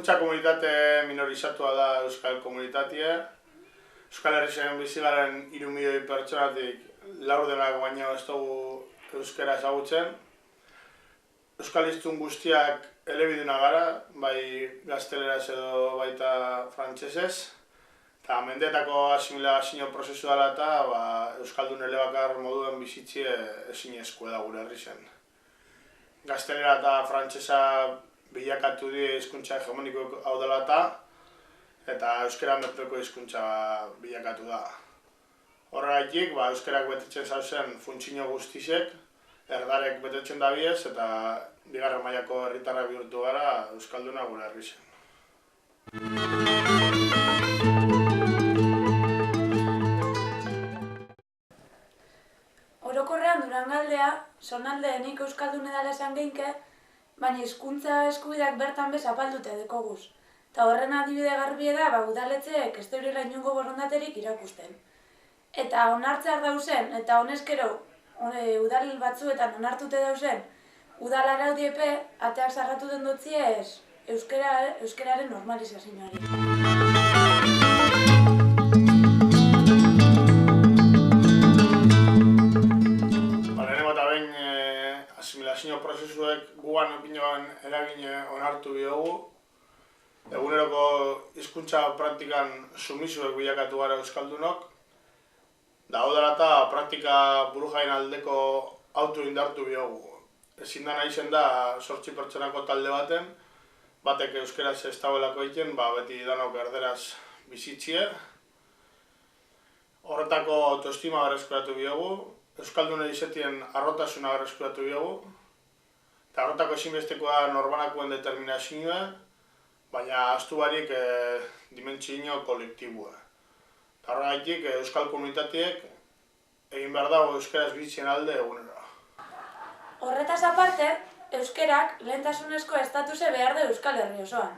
Hizkuntza komunitate minorizatua da euskal komunitatea. Euskal Herrian bizi garen 3 milioi pertsonatik laurdenak baino ez dugu euskara ezagutzen. Euskal hiztun guztiak elebiduna gara, bai gazteleraz edo baita frantsesez. Eta mendetako asimilazio prozesu dela eta euskaldun elebakar moduen bizitzie ezinezkoa da gure herrisen. Gaztelera eta frantsesa bilakatu die hizkuntza hegemoniko hau dela eta euskara menpeko hizkuntza bilakatu da. Horregatik, euskarak betetzen zauzen funtzio guztiek, erdarek betetzen dabiez eta bigarren mailako herritarra bihurtu gara euskalduna gure herrisen. Orokorrean Durangaldea, zonaldeenik euskaldun edala esan geinke, baina hizkuntza eskubideak bertan bez apaldute dekoguz. Eta horren adibide garbie da, udaletxeek ez deurela inongo borondaterik irakusten. Eta onartzear dauzen, eta honezkero udal batzuetan onartute dauzen, udal araudiepe ateak zarratu den dutziez euskararen normalizazioari. Asimilazio prozesuek gugan opinioan eragin onartu biogu. Eguneroko hizkuntza praktikan sumisuek bilakatu gara euskaldunok. Da hau dela eta praktika burujain aldeko auto indartu biogu. Ezin da nahi zen da 8 pertsonako talde baten, batek euskaraz ez dagoelako egiten, beti danok erderaz bizitzie. Horretako autoestima berreskuratu biogu. Euskaldunei izetien arrotasuna berreskuratu biogu. Eta horretako ezinbestekoa norbanakoen determinazioa, baina ahaztu barik dimentsio kolektibua. Eta horregatik euskal komunitateek egin behar dago euskaraz bizitzen alde egunero. Horretaz aparte, euskarak lehentasunezko estatuse behar du Euskal Herri osoan.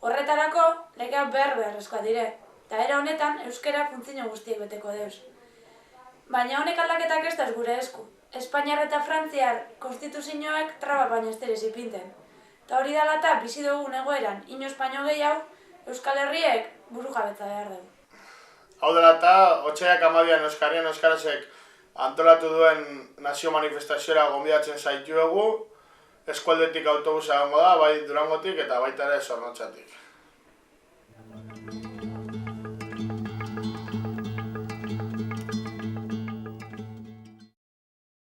Horretarako legeak beharrezkoak dire, eta era honetan euskara funtzio guztiek beteko deuz. Baina honek aldaketak ez da gure esku. Espainiar eta Frantziar konstituzioak traba baina ez terez ipinten. Eta hori dela eta bizi dugun egoeran ino espaino gehiago, Euskal Herriek buru jabetza behar dugu. Hau dela eta, otsaiak 12an euskarazek antolatu duen nazio manifestazioa gonbidatzen zaituegu, eskualdetik autobusa egongo da, bai Durangotik eta baita ere Zornotzatik.